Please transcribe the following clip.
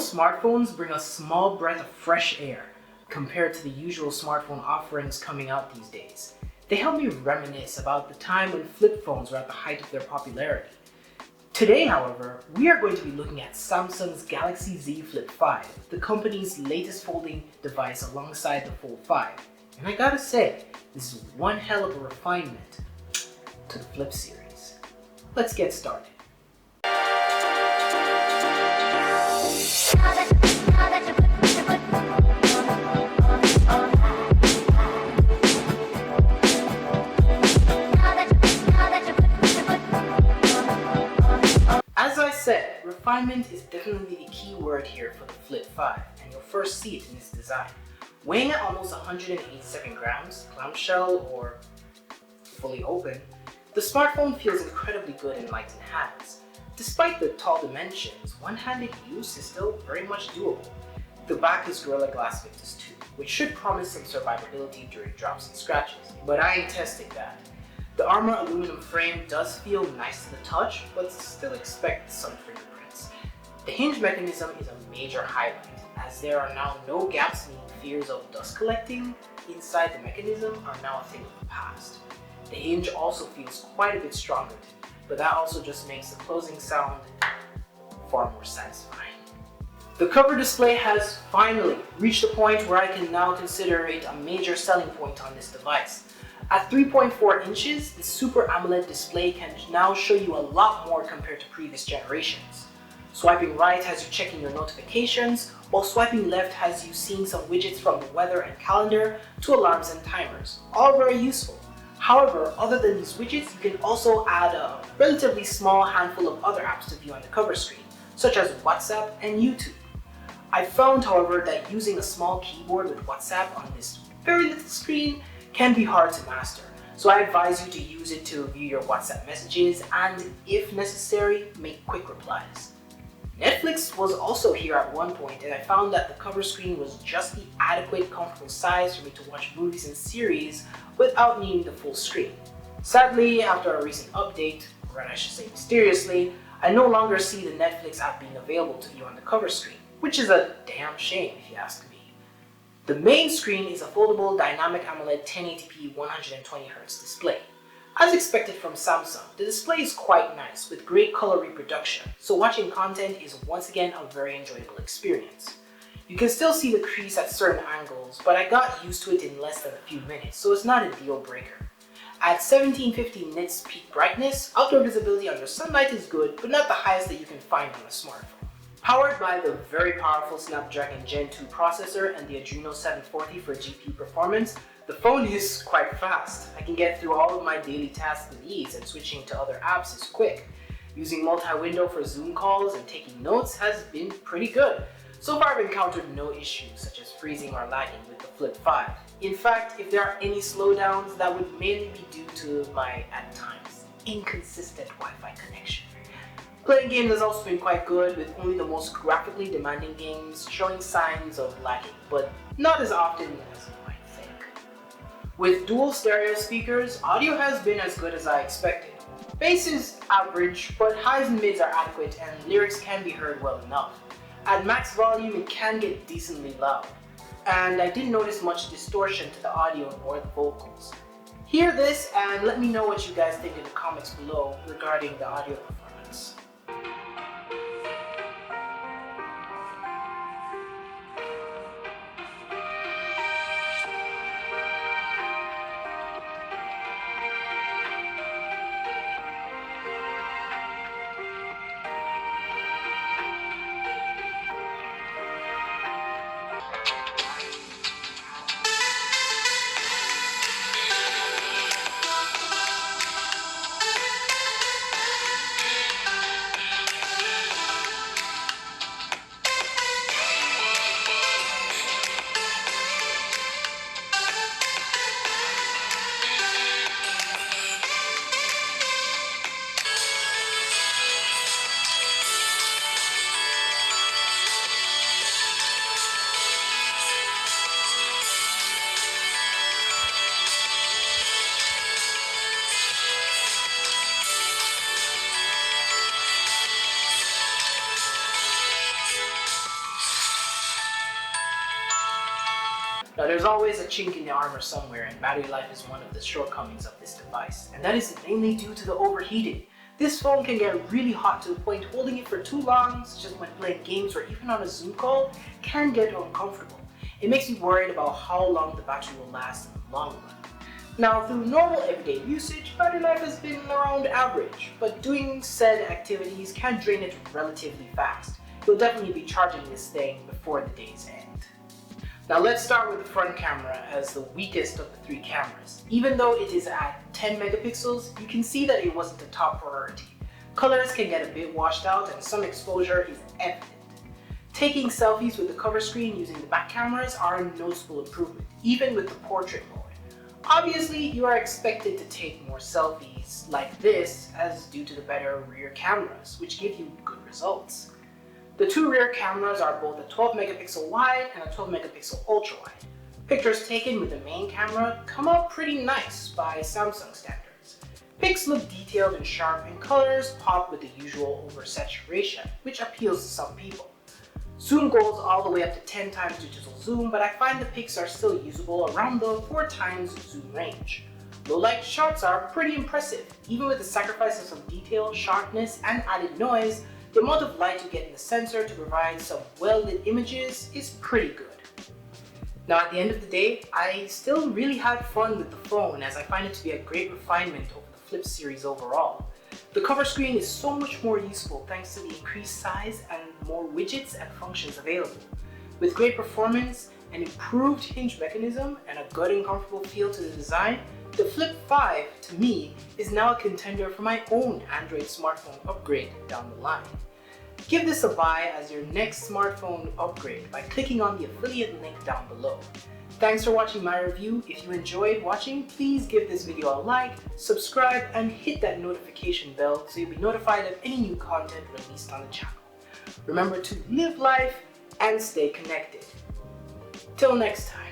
smartphones bring a small breath of fresh air compared to the usual smartphone offerings coming out these days. They help me reminisce about the time when flip phones were at the height of their popularity. Today, however, we are going to be looking at Samsung's Galaxy Z Flip 5, the company's latest folding device alongside the Fold 5. And I gotta say, this is one hell of a refinement to the Flip series. Let's get started. As I said, refinement is definitely the key word here for the Flip 5, and you'll first see it in its design. Weighing at almost 187 grams, clamshell or fully open, the smartphone feels incredibly good in light in hands. Despite the tall dimensions, one-handed use is still very much doable. The back is Gorilla Glass Victus 2, which should promise some survivability during drops and scratches, but I ain't testing that. The armor aluminum frame does feel nice to the touch, but still expect some fingerprints. The hinge mechanism is a major highlight, as there are now no gaps, meaning fears of dust collecting inside the mechanism are now a thing of the past. The hinge also feels quite a bit stronger to me, but that also just makes the closing sound far more satisfying. The cover display has finally reached a point where I can now consider it a major selling point on this device. At 3.4 inches, the Super AMOLED display can now show you a lot more compared to previous generations. Swiping right has you checking your notifications, while swiping left has you seeing some widgets from the weather and calendar to alarms and timers, all very useful. However, other than these widgets, you can also add a relatively small handful of other apps to view on the cover screen, such as WhatsApp and YouTube. I found, however, that using a small keyboard with WhatsApp on this very little screen can be hard to master, so I advise you to use it to view your WhatsApp messages and, if necessary, make quick replies. Netflix was also here at one point, and I found that the cover screen was just the adequate, comfortable size for me to watch movies and series without needing the full screen. Sadly, after a recent update, or I should say mysteriously, I no longer see the Netflix app being available to view on the cover screen, which is a damn shame if you ask me. The main screen is a foldable dynamic AMOLED 1080p 120Hz display. As expected from Samsung, the display is quite nice with great color reproduction, so watching content is once again a very enjoyable experience. You can still see the crease at certain angles, but I got used to it in less than a few minutes, so it's not a deal breaker. At 1750 nits peak brightness, outdoor visibility under sunlight is good, but not the highest that you can find on a smartphone. Powered by the very powerful Snapdragon Gen 2 processor and the Adreno 740 for GPU performance, the phone is quite fast. I can get through all of my daily tasks with ease, and switching to other apps is quick. Using multi-window for Zoom calls and taking notes has been pretty good. So far I've encountered no issues such as freezing or lagging with the Flip 5. In fact, if there are any slowdowns, that would mainly be due to my, at times, inconsistent Wi-Fi connection. Playing games has also been quite good, with only the most graphically demanding games showing signs of lagging, but not as often as you might think. With dual stereo speakers, audio has been as good as I expected. Bass is average, but highs and mids are adequate and lyrics can be heard well enough. At max volume, it can get decently loud, and I didn't notice much distortion to the audio or the vocals. Hear this and let me know what you guys think in the comments below regarding the audio performance. Now there's always a chink in the armor somewhere, and battery life is one of the shortcomings of this device, and that is mainly due to the overheating. This phone can get really hot to the point holding it for too long, such as when playing games or even on a Zoom call, can get uncomfortable. It makes me worried about how long the battery will last in the long run. Now, through normal everyday usage, battery life has been around average, but doing said activities can drain it relatively fast. You'll definitely be charging this thing before the day's end. Now let's start with the front camera as the weakest of the three cameras. Even though it is at 10 megapixels, you can see that it wasn't the top priority. Colors can get a bit washed out and some exposure is evident. Taking selfies with the cover screen using the back cameras are a noticeable improvement, even with the portrait mode. Obviously, you are expected to take more selfies like this as due to the better rear cameras, which give you good results. The two rear cameras are both a 12 megapixel wide and a 12 megapixel ultra wide. Pictures taken with the main camera come out pretty nice by Samsung standards. Pics look detailed and sharp, and colors pop with the usual oversaturation, which appeals to some people. Zoom goes all the way up to 10 times digital zoom, but I find the pics are still usable around the 4 times zoom range. Low light shots are pretty impressive. Even with the sacrifice of some detail, sharpness, and added noise, the amount of light you get in the sensor to provide some well-lit images is pretty good. Now at the end of the day, I still really had fun with the phone as I find it to be a great refinement over the Flip series overall. The cover screen is so much more useful thanks to the increased size and more widgets and functions available. With great performance, an improved hinge mechanism, and a good and comfortable feel to the design, the Flip 5, to me, is now a contender for my own Android smartphone upgrade down the line. Give this a buy as your next smartphone upgrade by clicking on the affiliate link down below. Thanks for watching my review. If you enjoyed watching, please give this video a like, subscribe, and hit that notification bell so you'll be notified of any new content released on the channel. Remember to live life and stay connected. Till next time.